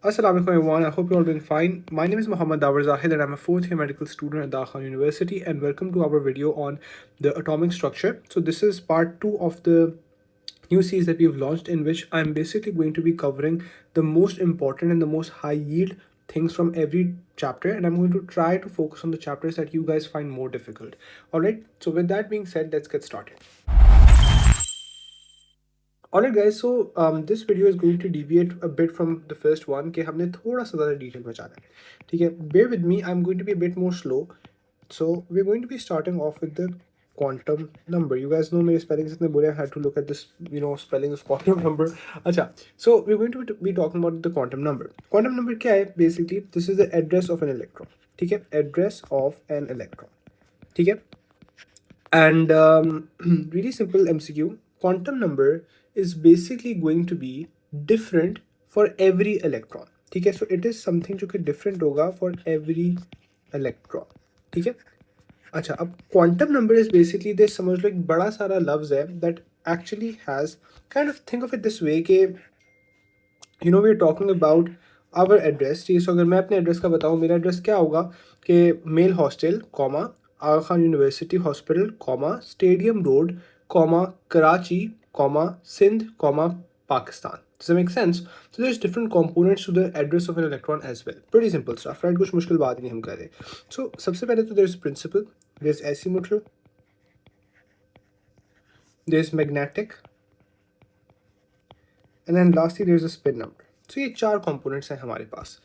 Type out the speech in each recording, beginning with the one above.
Assalamu alaikum everyone, I hope you're all doing fine. My name is Muhammad Dawar Zahid and I'm a fourth year medical student at Dakhan University, and welcome to our video on the atomic structure. So this is part 2 of the new series that we've launched, in which I'm basically going to be covering the most important and the most high yield things from every chapter, and I'm going to try to focus on the chapters that you guys find more difficult. Alright, so with that being said, let's get started. Alright guys, so this video is going to deviate a bit from the first one कि हमने थोड़ा सा ज़्यादा detail में जाना है, ठीक है. Bear with me, I'm going to be a bit more slow. So we're going to be starting off with the quantum number. You guys know मेरे spellings इतने बुरे हैं, I had to look at this, spelling of quantum number. अच्छा, so we're going to be talking about the quantum number. Quantum number क्या है? Basically, this is the address of an electron, ठीक है? Address of an electron, ठीक है? And really simple MCQ, quantum number is basically going to be different for every electron, ठीक है. So it is something जो कि different होगा for every electron, ठीक है. अच्छा, अब quantum number is basically this, समझ लो एक बड़ा सारा लफ्ज़ है that actually has, kind of think of it this way कि we are talking about our address. ठीक है. So अगर मैं अपने एड्रेस का बताऊँ, मेरा एड्रेस क्या होगा कि male hostel comma Aga Khan university hospital comma stadium road comma Karachi comma Sindh comma Pakistan. Does that make sense? So there's different components to the address of an electron as well. Pretty simple stuff, right? कुछ मुश्किल बात नहीं हम कर रहे. So सबसे पहले तो there's principal, there's azimuthal, there's magnetic, and then lastly there's a spin number. So ये चार components हैं हमारे पास.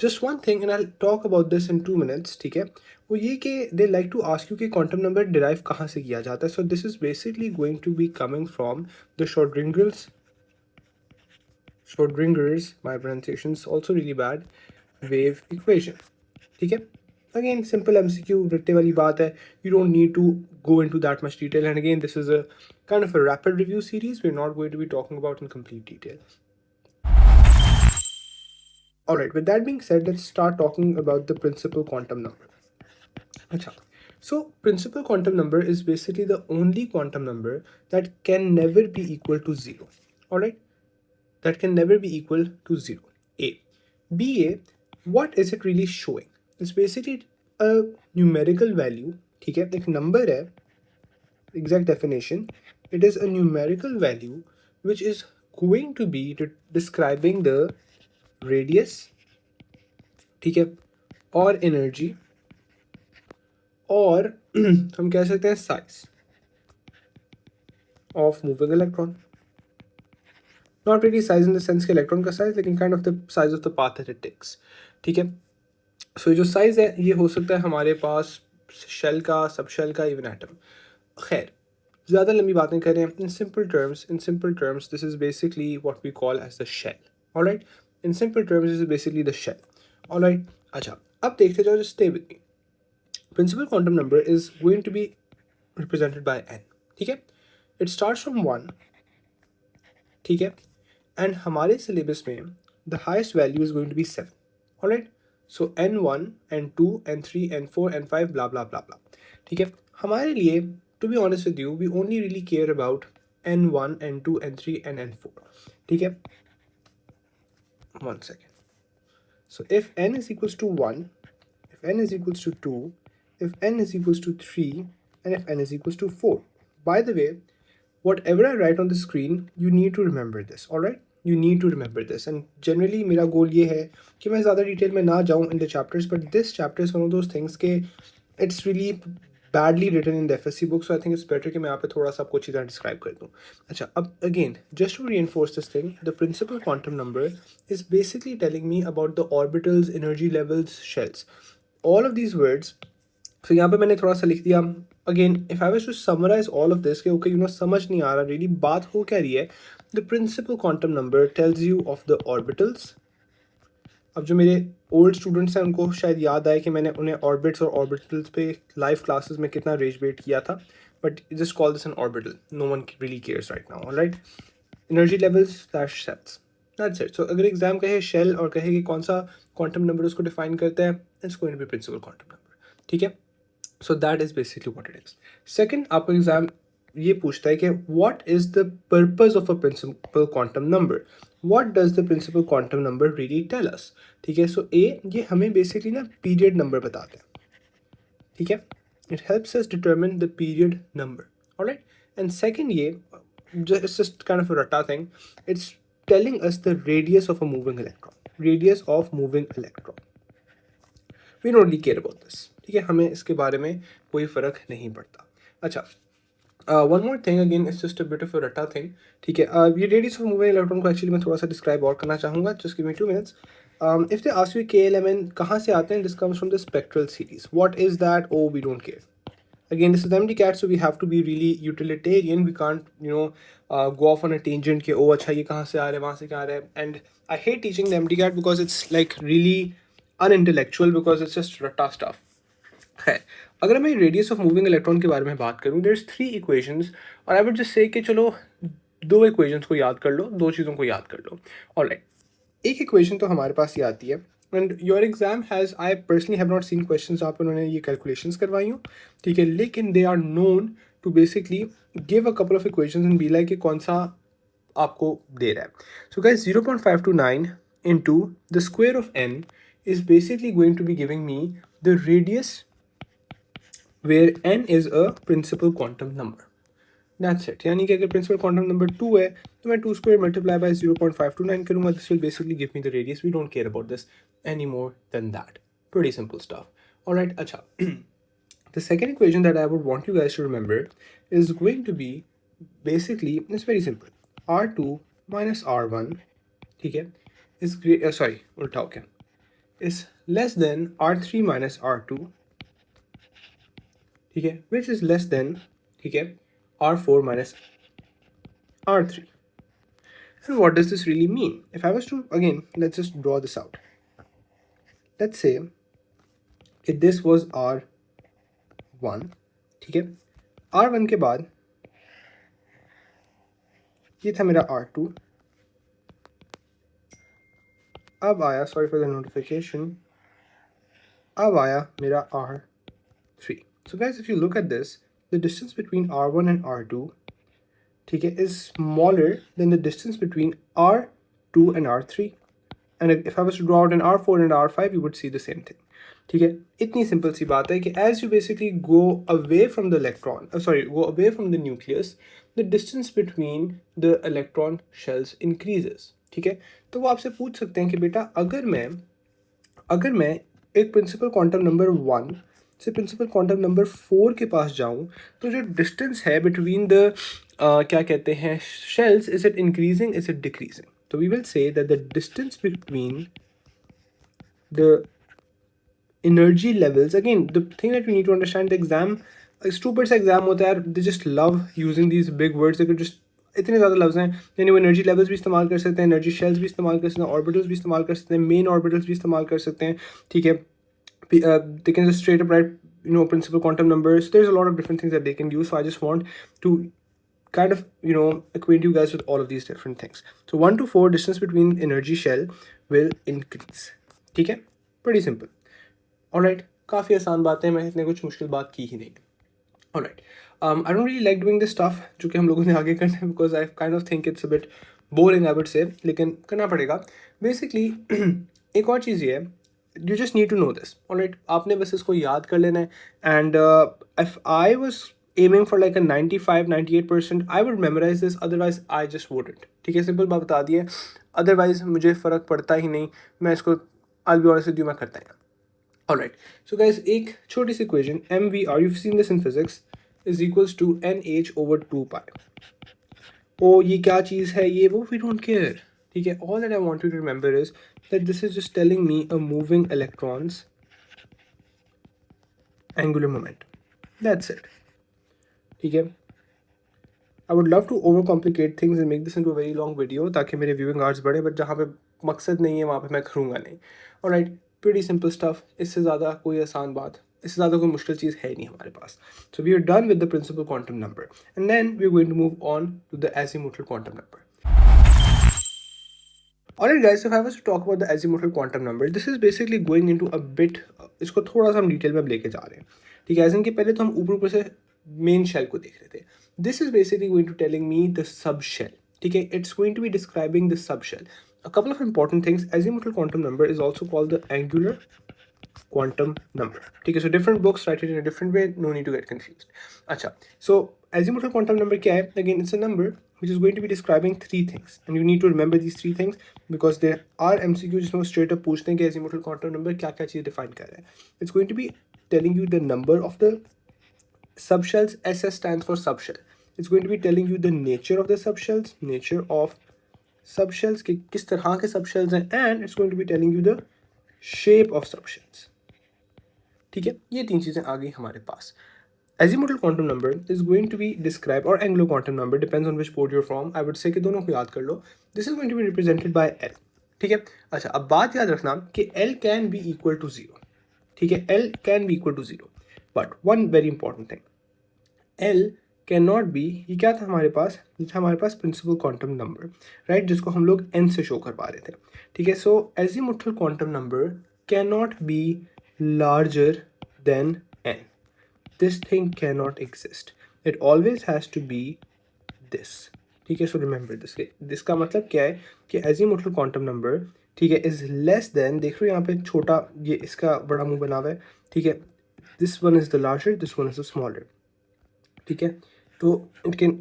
Just one thing, and I'll talk about this in 2 minutes, ठीक है, वो ये कि they like to ask you कि quantum number derive कहाँ से किया जाता है. So this is basically going to be coming from the Schrödinger's, my pronunciation is also really bad, wave equation, ठीक है. Again, simple MCQ, रट्टे वाली बात है. You don't need to go into that much detail. And again, this is a kind of a rapid review series. We're not going to be talking about in complete detail. Alright, with that being said, let's start talking about the principal quantum number. Achha. So, principal quantum number is basically the only quantum number that can never be equal to 0. Alright? That can never be equal to 0. A. B. What is it really showing? It's basically a numerical value. ठीक है, एक number है, exact definition. It is a numerical value which is going to be describing the radius, ठीक है, और energy, और हम कह सकते हैं size of moving electron. Not really size in the sense के इलेक्ट्रॉन का साइज, लेकिन kind of the size of the path that it takes, ठीक है. सो जो साइज है ये हो सकता है हमारे पास शेल का, सब शेल का, इवन एटम. खैर, ज़्यादा लंबी बातें करें, in simple terms this is basically what we call as the shell. Alright, in simple terms, this is basically the shell. Alright, अच्छा, अब देखते जाओ, just stay with me. Principal quantum number is going to be represented by n, ठीक है. It starts from 1, ठीक है, and हमारे syllabus में the highest value is going to be 7. Alright, so n1, n2, n3, n4, n5, blah blah blah blah, ठीक है. हमारे लिए, to be honest with you, we only really care about n1, n2, n3, and n4, ठीक है. One second. So if n is equals to 1, if n is equals to 2, if n is equals to 3, and if n is equals to 4. By the way, whatever I write on the screen, you need to remember this, alright? You need to remember this. And generally, मेरा goal ये है कि मैं ज़्यादा detail में ना जाऊँ in the chapters, but this chapter is one of those things के it's really badly written in the FSC book, so I think it's better कि मैं यहाँ पे थोड़ा सा आपको चीज़ें describe कर दूँ. अच्छा, अब again, just to reinforce this thing, the principal quantum number is basically telling me about the orbitals, energy levels, shells. All of these words, so यहाँ पे मैंने थोड़ा सा लिख दिया. Again, if I was to summarize all of this, कि okay, समझ नहीं आ रहा really बात हो क्या रही है, the principal quantum number tells you of the orbitals. अब जो मेरे ओल्ड स्टूडेंट्स हैं उनको शायद याद आए कि मैंने उन्हें ऑर्बिट्स और ऑर्बिटल्स पे लाइव क्लासेस में कितना रेज बेट किया था, but just call this an orbital. No one really cares right now. Alright, energy levels slash cells, that's it. So अगर एग्जाम कहे शेल और कहे कि कौन सा क्वांटम नंबर उसको डिफाइन करता है, it's going to be principal quantum number, ठीक है. So that is basically what it is. Second, आपको एग्जाम ये पूछता है कि what is the purpose of a principal quantum number, what does the principal quantum number really tell us. ठीक है, सो ए ये हमें बेसिकली ना पीरियड नंबर बताते हैं। ठीक है, it helps us determine the period number, alright. And second ये just kind of a rata thing, it's telling us the radius of a moving electron, radius of moving electron. We don't really care about this. ठीक है, हमें इसके बारे में कोई फ़र्क नहीं पड़ता। अच्छा, one more thing, again it's just a bit of a रटा थिंग। ठीक है, ये रेडियस ऑफ मूविंग इलेक्ट्रॉन को एक्चुअली मैं थोड़ा सा डिस्क्राइब और करना चाहूँगा। Just give me 2 minutes. If they ask you KLMN कहाँ से आते हैं, this comes from the spectral series. What is that? Oh we don't care. Again, this is MDCAT, so we have to be really utilitarian. We can't, go off on a tangent कि oh अच्छा ये कहाँ से आ रहा है, वहाँ से क्या आ रहा है। And I hate teaching the MDCAT because it's like really unintellectual, because it's just rata stuff. है, अगर मैं रेडियस ऑफ मूविंग इलेक्ट्रॉन के बारे में बात करूँ, देयर इज 3 इक्वेशंस, और आई वुड जस्ट से कि चलो 2 इक्वेशंस को याद कर लो, 2 चीज़ों को याद कर लो। ऑलराइट, एक इक्वेशन तो हमारे पास ये आती है, and your exam has, I personally have not seen questions जहाँ पे उन्होंने ये कैलकुलेशंस करवाई हो। ठीक है, लेकिन they are known to basically give a couple of equations and be like कि कौन सा आपको दे रहा है। So guys 0.529 into the square of n is basically going to be giving me the radius where n is a principal quantum number. That's it. यानी कि अगर principal quantum number 2 है तो मैं 2 square multiply by 0.529 करूँगा. This will basically give me the radius. We don't care about this any more than that. Pretty simple stuff. Alright, अच्छा. The second equation that I would want you guys to remember is going to be basically, it's very simple. R2 minus R1, ठीक है, is sorry, उल्टा हो गया, is less than R3 minus R2, ठीक है, which is less than, ठीक है, R4 minus R3. And what does this really mean? If I was to, again, let's just draw this out. Let's say if this was R1, ठीक है, R1 के बाद ये था मेरा R2, अब आया, सॉरी फॉर द नोटिफिकेशन, अब आया मेरा R3. So guys, if you look at this, the distance between R1 and R2, ठीक है, is smaller than the distance between R2 and R3. And if I was to draw out an R4 and R5, you would see the same thing. ठीक है, इतनी simple सी बात है कि as you basically go away from the electron, go away from the nucleus, the distance between the electron shells increases. ठीक है, तो वो आपसे पूछ सकते हैं कि बेटा अगर मैं एक प्रिंसिपल क्वांटम नंबर 1 से प्रिंसिपल क्वांटम नंबर 4 के पास जाऊँ, तो जो डिस्टेंस है बिटवीन द क्या कहते हैं shells, is it increasing, is it decreasing? तो we will say that the distance between the energy levels, again the thing that we need to understand, the exam, stupid सा exam होता है, they just love using these big words, they could just इतने ज़्यादा लफ्ज़ हैं, यानी वो energy levels भी इस्तेमाल कर सकते हैं, एनर्जी शेल्स भी इस्तेमाल कर सकते हैं, ऑर्बिटल्स भी इस्तेमाल कर सकते हैं, मेन ऑर्बिटल्स भी इस्तेमाल कर सकते हैं. ठीक है, they can just straight up write, principal quantum numbers. There's a lot of different things that they can use, so I just want to kind of, acquaint you guys with all of these different things. So 1 to 4 distance between energy shell will increase. ठीक है, pretty simple. Alright, काफ़ी आसान बात है, मैं इतने कुछ मुश्किल बात की ही नहीं. Alright, I don't really like doing this stuff जो कि हम लोगों ने आगे करना है, because I kind of think it's a bit boring I would say, लेकिन करना पड़ेगा. Basically एक और चीज़ ये है, you just need to know this. Alright, आपने बस इसको याद कर लेना है, and if I was aiming for like a 95-98%, I would memorize this, otherwise I just wouldn't. ठीक है, सिंपल बात बता दी है, otherwise मुझे फ़र्क पड़ता ही नहीं, मैं इसको I'll be honest with you, मैं करता ही ना. Alright, so guys, एक छोटी सी equation, MVR, you've seen this in physics, is equals to NH over 2 pi. Oh, ये क्या चीज़ है, ये वो, we don't care. ठीक है, all that I want you to remember is that this is just telling me a moving electron's angular momentum. That's it. ठीक है, I would love to overcomplicate things and make this into a very long video ताकि मेरे viewing hours बढ़े, but जहाँ पे मकसद नहीं है वहाँ पे मैं करूँगा नहीं. Alright, pretty simple stuff. इससे ज़्यादा कोई आसान बात, इससे ज़्यादा कोई मुश्किल चीज़ है नहीं हमारे पास. So we are done with the principal quantum number, and then we are going to move on to the azimuthal quantum number. Alright guys, so if I was to talk about the azimuthal quantum number, this is basically going into a bit, इसको थोड़ा सा हम detail में लेके जा रहे हैं. ठीक है, ऐसे कि पहले तो हम ऊपर से मेन शेल को देख रहे थे. This is basically going to telling me the sub shell. ठीक है, it's going to be describing the sub shell. A couple of important things. Azimuthal quantum number is also called the angular quantum number. ठीक है, so different books write it in a different way. No need to get confused. अच्छा, so azimuthal quantum number क्या है? Again, it's a number which is going to be describing three things, and you need to remember these three things because there are MCQ जिसमें वो straight up पूछते हैं कि azimuthal quantum number क्या क्या चीज़ define कर रहा है. It's going to be telling you the number of the subshells. SS stands for subshell. It's going to be telling you the nature of the subshells, nature of subshells कि किस तरह के subshells हैं, and it's going to be telling you the shape of subshells. ठीक है, ये तीन चीज़ें आ गई हमारे पास. Azimuthal quantum number is going to be described, or angular quantum number, depends on which board you're from. I would say कि दोनों को याद कर लो. This is going to be represented by L. ठीक है, अच्छा अब बात याद रखना कि L can be equal to 0. ठीक है, L can be equal to 0. But one very important thing, L can not B, ये क्या था हमारे पास? ये था हमारे पास प्रिंसिपल क्वांटम नंबर, राइट, जिसको हम लोग n से शो कर पा रहे थे. ठीक है, so azimuthal quantum number can not be larger than n. This thing can not exist. It always has to be this. ठीक है, सो रिमेंबर दिस. इसका मतलब क्या है कि एजीमुथल क्वांटम नंबर, ठीक है, इज लेस देन, देख रहे हो यहाँ पे छोटा, ये इसका बड़ा मुंह बना हुआ है. ठीक है, this one is the larger, this one is the smaller. ठीक है, तो it can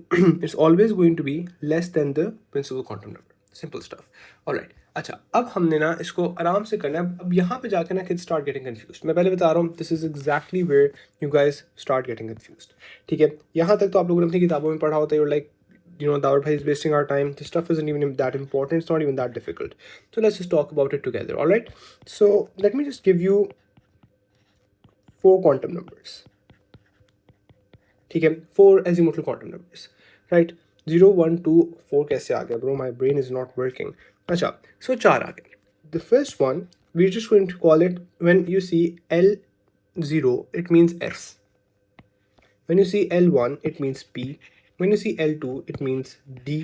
it's always going to be less than the principal quantum number. Simple stuff. Alright, अच्छा अब हमने ना इसको आराम से करना है. अब यहाँ पे जाके ना किड्स स्टार्ट गेटिंग कंफ्यूज्ड. मैं पहले बता रहा हूँ, this is exactly where you guys start getting confused. ठीक है, यहाँ तक तो आप लोगों ने अपनी किताबों में पढ़ा होता है. Your like, you know, Daud bhai is wasting our time. This stuff isn't even that important. It's not even that difficult. So let's just talk about it together. All right, so let me just give you 4 quantum numbers. ठीक है, 4 azimuthal quantum numbers, right? 0 1 2 4 कैसे आ गया bro? My brain is not working. अच्छा, so 4 आ गए. The first one we're just going to call it, when you see L0 it means S. When you see L1 it means P. When you see L2 it means D.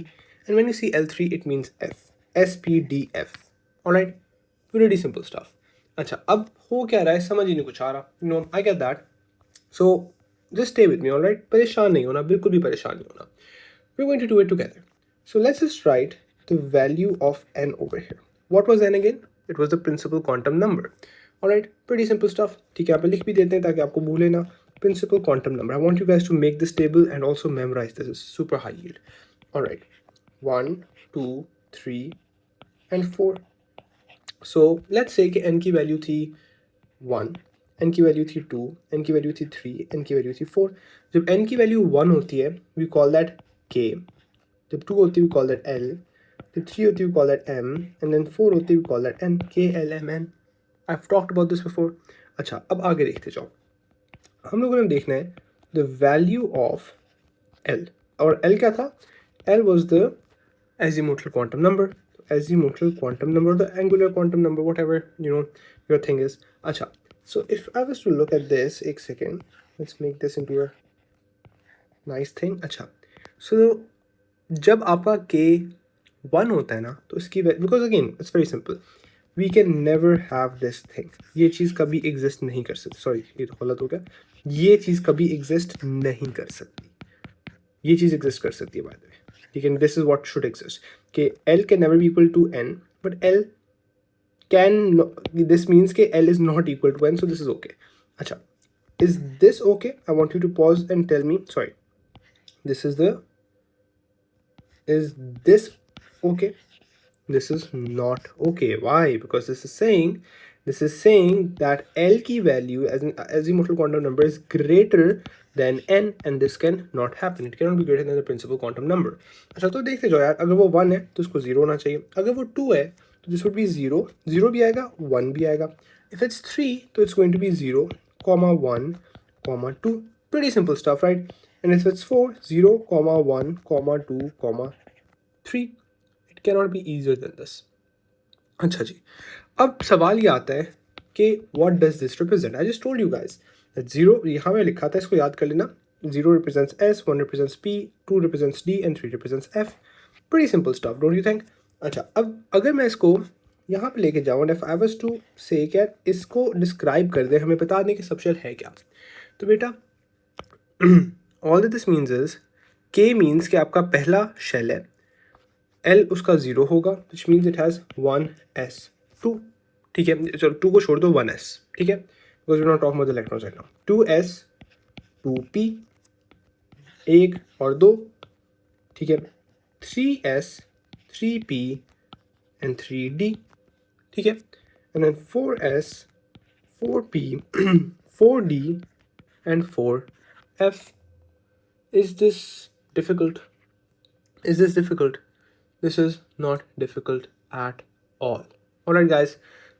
And when you see L3 it means F. S P D F. Alright, pretty simple stuff. अच्छा, अब हो क्या रहा है समझ ही नहीं कुछ आ रहा. You know, I get that. So just stay with me, alright? परेशान नहीं होना, बिल्कुल भी परेशान नहीं होना. We're going to do it together. So let's just write the value of n over here. What was n again? It was the principal quantum number. Alright, pretty simple stuff. ठीक है, आप लिख भी देते हैं ताकि आपको भूले ना. Principal quantum number. I want you guys to make this table and also memorize this. It's super high yield. Alright, 1 2 3 and 4. So let's say कि n की वैल्यू थी 1, n की वैल्यू थी 2, n की वैल्यू थी 3, n की value थी 4. जब n की वैल्यू 1 होती है we call that k. जब 2 होती है we call that l. जब 3 होती है we call that m. and then 4 होती है we call that n. k l m n. I've talked about this before. अच्छा, अब आगे देखते जाओ. हम लोगों ने देखना है the value of L. और L क्या था? L was the azimuthal quantum number. Azimuthal quantum number, the angular quantum number, whatever you know your thing is. अच्छा, so if I was to look at this, एक second, let's make this into a nice thing. अच्छा, so जब आपका k 1 होता है ना, तो इसकी because again it's very simple. We can never have this thing. ये चीज़ कभी exist नहीं कर सकती. Sorry, ये तो गलत हो गया. ये चीज़ कभी exist नहीं कर सकती. ये चीज़ exist कर सकती है by the way. ठीक है, this is what should exist. कि L can never be equal to n, but L can this means कि L is not equal to n, so this is okay. अच्छा, is this okay? I want you to pause and tell me. Sorry, this is is this okay? This is not okay. Why? Because this is saying that L की value as an azimuthal quantum number is greater than n, and this can not happen. It cannot be greater than the principal quantum number. अच्छा, तो देखते जाओ यार, अगर वो 1 है तो उसको 0 होना चाहिए. अगर वो 2 है तो this would be 0. 0 भी आएगा, 1 भी आएगा. If it's 3 तो it's going to be 0, 1, 2. Pretty simple stuff, right? And if it's 4, 0, 1, 2, 3. Cannot be easier than this. अच्छा जी, अब सवाल ये आता है कि what does this represent? I just told you guys that 0 यहाँ में लिखा था, इसको याद कर लेना. 0 represents S, 1 represents P, 2 represents D and 3 represents F. Pretty simple stuff, don't you think? अच्छा, अब अगर मैं इसको यहाँ पे लेके जाऊँ, if I was to say क्या इसको डिस्क्राइब कर दे, हमें बता दें कि सबशेल है क्या. तो बेटा ऑल दिस मीन्स इज के मीन्स कि आपका पहला शेल है, एल उसका 0 होगा, which means it has 1s2, ठीक है, चलो 2 को छोड़ दो, 1s, ठीक है, because we not talking about the electrons right now. 2s 2p 1 और 2, ठीक है, 3s 3p and 3d, ठीक है, and then 4s 4p 4d and 4f. Is this difficult? Is this difficult? This is not difficult at all. Alright guys,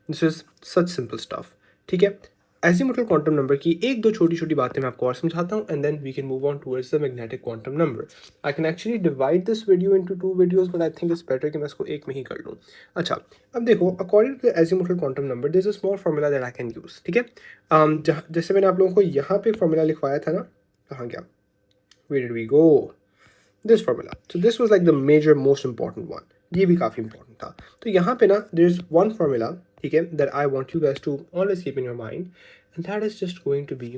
this is such simple stuff. ठीक है, azimuthal quantum number की एक दो छोटी छोटी बातें मैं आपको और समझाता हूँ and then we can move on towards the magnetic quantum number. I can actually divide this video into 2 videos but I think it's better कि मैं इसको एक में ही कर लूँ. अच्छा, अब देखो, according to the azimuthal quantum number there's a small formula that I can use. ठीक है, जैसे मैंने आप लोगों को यहाँ पे formula लिखवाया था ना, कहाँ गया, where did we go? This formula. So this was like the major most important one. ये भी काफ़ी important था. तो यहाँ पे ना there's one formula, ठीक है, that I want you guys to always keep in your mind, and that is just going to be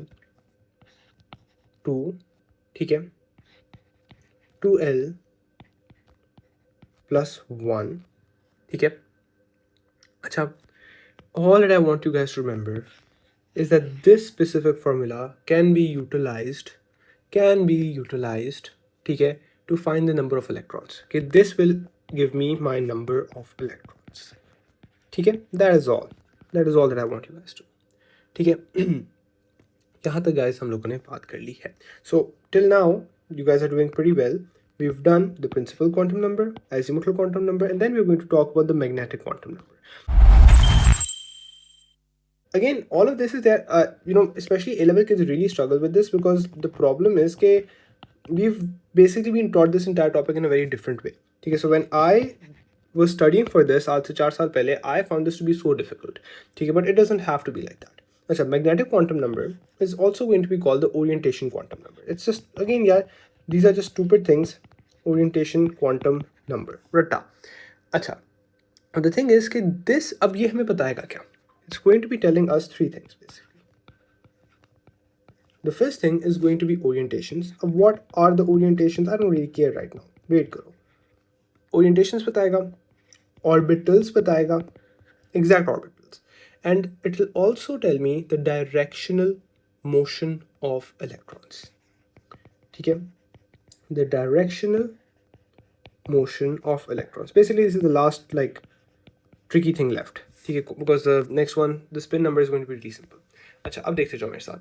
2, ठीक है, 2l plus 1, ठीक है. अच्छा, all that I want you guys to remember is that this specific formula can be utilized, ठीक है, to find the number of electrons. Okay, this will give me my number of electrons. ठीक है, that is all that I want you guys to. ठीक है, यहाँ तक guys हम लोगों ने बात कर ली है. So till now you guys are doing pretty well. We've done the principal quantum number, azimuthal quantum number, and then we're going to talk about the magnetic quantum number. Again, all of this is there, especially A-level kids really struggle with this because the problem is that we've basically been taught this entire topic in a very different way. Okay, so when I was studying for this, आज से 4 साल पहले, I found this to be so difficult. Okay, but it doesn't have to be like that. अच्छा, magnetic quantum number is also going to be called the orientation quantum number. It's just, again, yeah, these are just stupid things. Orientation quantum number, रट्टा. अच्छा, the thing is कि this, अब ये हमें बताएगा क्या? It's going to be telling us 3 things basically. The first thing is going to be orientations. Of what are the orientations? I don't really care right now. Wait karo. Orientations बताएगा, orbitals बताएगा, exact orbitals, and it will also tell me the directional motion of electrons. ठीक है, the directional motion of electrons. Basically, this is the last like tricky thing left. ठीक है, because the next one, the spin number is going to be really simple. अच्छा, अब देखते जाओ मेरे साथ.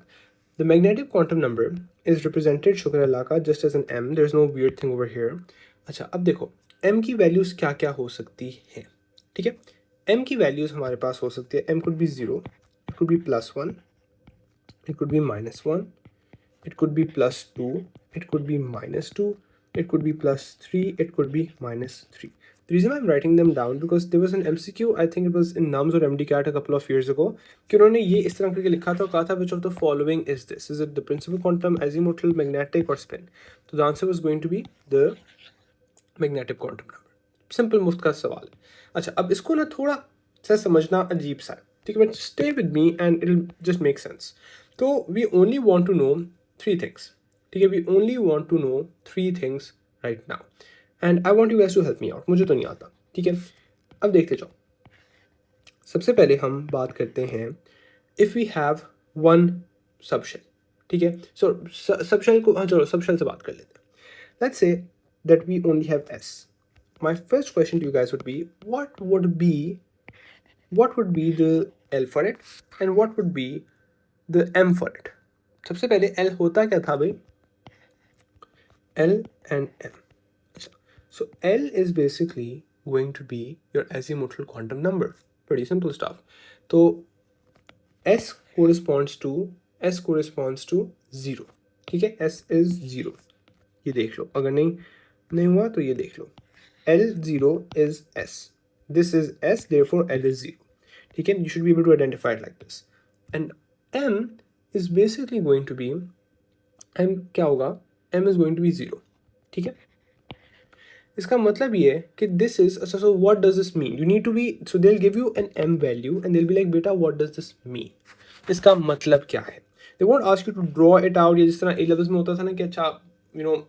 The magnetic quantum number is represented, शुक्र अल्लाह का, just as an m. There's no weird thing over here. अच्छा, अब देखो m की वैल्यूज क्या क्या हो सकती हैं. ठीक है, m की वैल्यूज हमारे पास हो सकती है, m could be 0, it could be +1, it could be -1, it could be +2, it could be -2, it could be +3, it could be -3. The reason I'm writing them down because there was an MCQ, I think it was in NUMS or MDCAT a couple of years ago, कि उन्होंने ये इस तरह करके लिखा था, कहा था which of the following is this? Is it the principal quantum, azimuthal, magnetic or spin? So the answer was going to be the magnetic quantum number. Simple मुफ्त का सवाल है. अच्छा, अब इसको ना थोड़ा सा समझना अजीब सा है, ठीक है, but stay with me and it'll just make sense. तो we only want to know 3 things. ठीक है, we only want to know 3 things right now. And I want you guys to help me out. मुझे तो नहीं आता. ठीक है, अब देखते जाओ. सबसे पहले हम बात करते हैं if we have one subshell. ठीक है, so subshell को, हाँ चलो subshell से बात कर लेते हैं. Let's say that we only have S. My first question to you guys would be what would be the L for it and what would be the M for it. सबसे पहले L होता क्या था भाई? L and M. So L is basically going to be your azimuthal quantum number. Pretty simple stuff. So S corresponds to 0. ठीक है, S is 0. ये देख लो, अगर नहीं हुआ तो ये देख लो. L0 is S. This is S, therefore L is 0. ठीक है, you should be able to identify it like this. And M is basically going to be, M क्या होगा? M is going to be 0. ठीक है, इसका मतलब ये है कि दिस इज, अच्छा, so what does this mean? You need to be, so they will give you an m value and they will be like बेटा व्हाट डज दिस मीन, इसका मतलब क्या है? They won't ask you to draw it out, या जिस तरह A levels में होता था ना कि अच्छा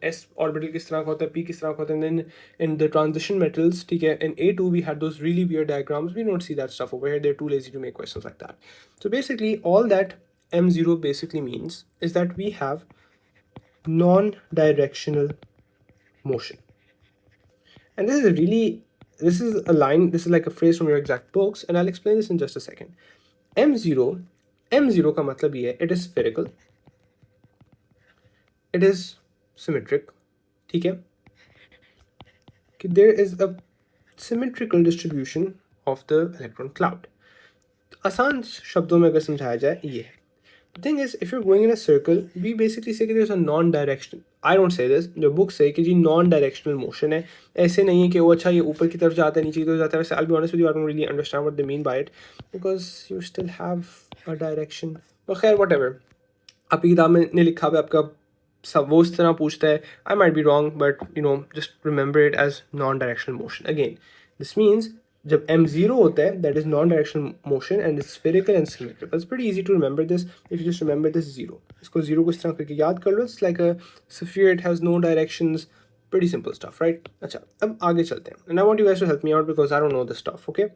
S orbital किस तरह का होता है, P किस तरह का होता है, and then in the transition metals, ठीक है, in A2 we had those really weird diagrams. We don't see that stuff over here. They're too lazy to make questions like that. So basically all that M0 basically means is that we have non-directional motion. And this is a line, this is like a phrase from your exact books, and I'll explain this in just a second. M0 का मतलब ये है, it is spherical, it is symmetric, ठीक है, कि there is a symmetrical distribution of the electron cloud. आसान शब्दों में अगर समझाया जाए ये है. The thing is, if you're going in a circle, we basically say that there's a non-directional. I don't say this. The book say कि जी non-directional motion है. ऐसे नहीं है कि वो अच्छा ये ऊपर की तरफ जाता है, नीचे की तरफ जाता है. वैसे I'll be honest with you, I don't really understand what they mean by it because you still have a direction. But खैर whatever. आपकी किताब में ने लिखा है आपका सब वो इस तरह पूछता है. I might be wrong, but just remember it as non-directional motion. Again, this means जब M0 होता है, that is non-directional motion and it's spherical and symmetrical. It's pretty easy to remember this if you just remember this 0. इसको 0 को इस तरह करके याद कर लो. It's like a sphere, it has no directions. Pretty simple stuff, right? अच्छा, अब आगे चलते हैं. And I want you guys to help me out because I don't know this stuff, okay?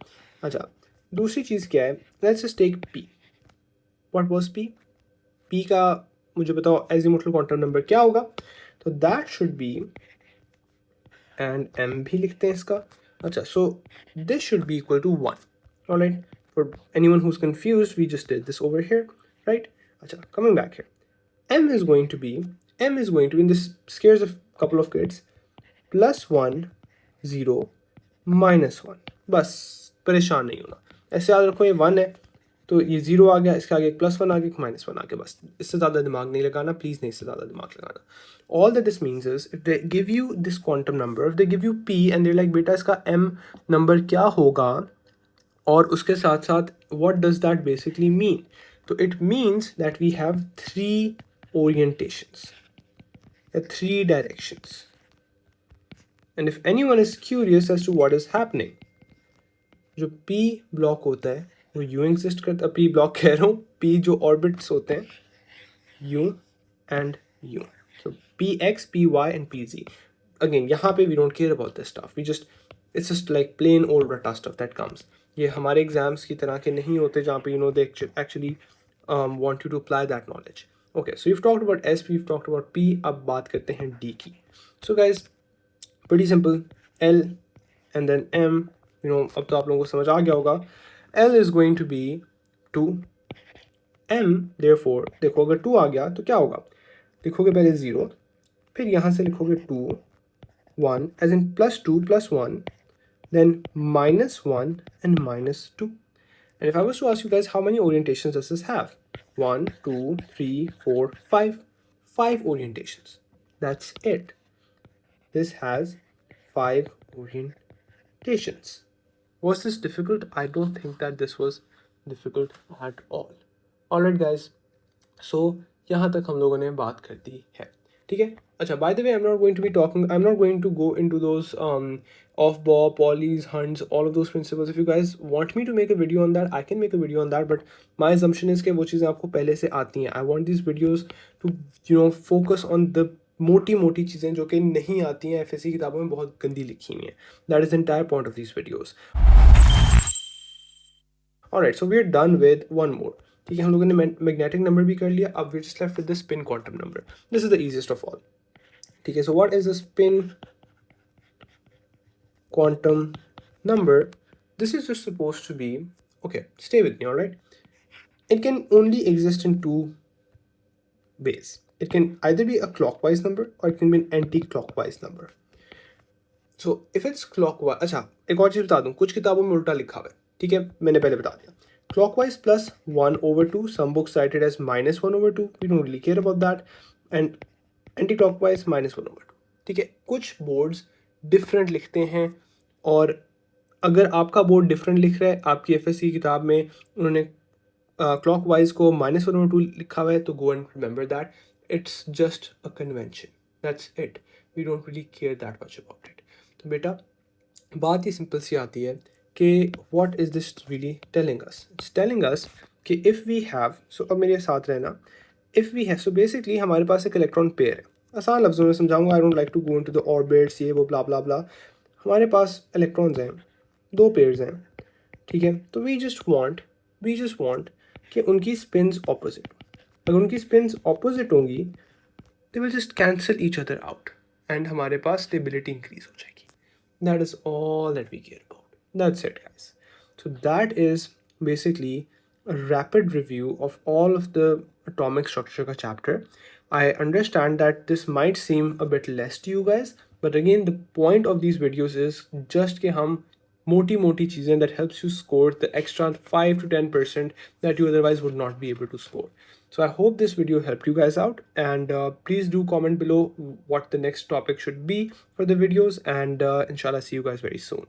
अच्छा, दूसरी चीज़ क्या है? Let's just take P. What was P? P का मुझे बताओ azimuthal quantum number क्या होगा? तो that should be, and M भी लिखते हैं इसका. अच्छा, so this should be equal to 1. Alright, for anyone who's confused, we just did this over here, right? अच्छा, coming back here, M is going to be, and this scares a couple of kids, +1 0 -1. बस परेशान नहीं होना. ऐसे याद रखो ये 1 है तो ये 0 आ गया, इसके आगे एक +1 आ गया, एक -1 आ गया. बस इससे ज़्यादा दिमाग नहीं लगाना, प्लीज़ नहीं, इससे ज़्यादा दिमाग लगाना. All that this means is if they give you this quantum number, if they give you P and they're like बेटा इसका M नंबर क्या होगा और उसके साथ साथ what does that basically mean? तो it means that we have 3 orientations, 3 directions. And if anyone is curious as to what is happening, जो P ब्लॉक होता है वो यूं एग्जिस्ट करता है. P ब्लॉक कह रहा हूँ, P जो ऑर्बिट्स होते हैं यूं एंड यूं. So Px, Py and Pz. Again, यहाँ पे we don't care about this stuff. It's just like plain old rata stuff that comes. ये हमारे exams की तरह के नहीं होते जहाँ पे they actually want you to apply that knowledge. Okay, so you've talked about S, we've talked about P. अब बात करते हैं D की. So guys, pretty simple. L and then M. अब तो आप लोगों को समझ आ गया होगा. L is going to be 2. M, therefore, देखो अगर 2 आ गया तो क्या होगा? लिखोगे पहले 0, फिर यहाँ से लिखोगे 2 1 as in +2 +1, then -1 and -2. And if I was to ask you guys how many orientations does this have? 1 2 3 4 5 orientations. That's it. This has 5 orientations. Was this difficult? I don't think that this was difficult at all. Alright guys, so यहाँ तक हम लोगों ने बात कर दी है, ठीक है. अच्छा, by the way, I'm not going to go into those off-bob, polys, hunts, all of those principles. If you guys want me to make a video on that, I can make a video on that, but my assumption is कि वो चीज़ें आपको पहले से आती हैं. I want these videos to focus on the मोटी चीज़ें जो कि नहीं आती हैं, FSC किताबों में बहुत गंदी लिखी हुई हैं. That is the entire point of these videos. Alright, so we're done with one more. ठीक है, हम लोगों ने मैग्नेटिक नंबर भी कर लिया. अब we just left with the spin quantum number. This is the easiest of all. ठीक है, so what is the spin quantum number? This is just supposed to be, okay, stay with me, all right? It can only exist in 2 ways. It can either be a clockwise number or it can be an anti-clockwise number. So if it's clockwise, अच्छा एक और चीज़ बता दूँ, कुछ किताबों में उल्टा लिखा हुआ है, ठीक है, मैंने पहले बता दिया. Clockwise plus 1/2. Some books cite it as -1/2. We don't really care about that. And anti-clockwise -1/2. ठीक है, कुछ बोर्ड्स डिफरेंट लिखते हैं और अगर आपका बोर्ड डिफरेंट लिख रहा है, आपकी FSC किताब में उन्होंने clockwise को -1/2 लिखा हुआ है, तो go and remember that. It's just a convention. That's it. We don't really care that much about it. तो बेटा बात ही सिंपल सी आती है कि what is this really telling us? It's telling us कि if we have, so अब मेरे साथ रहना, if we have, so basically हमारे पास एक इलेक्ट्रॉन पेयर है, आसान लफ्ज़ों में समझाऊंगा, I don't like to go into the orbits ये वो ब्ला ब्ला ब्ला। हमारे पास इलेक्ट्रॉन्स हैं, दो पेयर्स हैं, ठीक है। तो वी जस्ट वांट कि उनकी स्पिन्स ऑपोजिट, अगर उनकी स्पिन्स ऑपोजिट होंगी they will just cancel each other out and हमारे पास स्टेबिलिटी इंक्रीज हो जाएगी। That is all that we care about, that's it guys. So that is basically a rapid review of all of the atomic structure ka chapter. I understand that this might seem a bit less to you guys, but again the point of these videos is just कि हम मोटी चीज़ें that helps you score the extra 5 to 10% that you otherwise would not be able to score. So I hope this video helped you guys out, and please do comment below what the next topic should be for the videos, and inshallah see you guys very soon.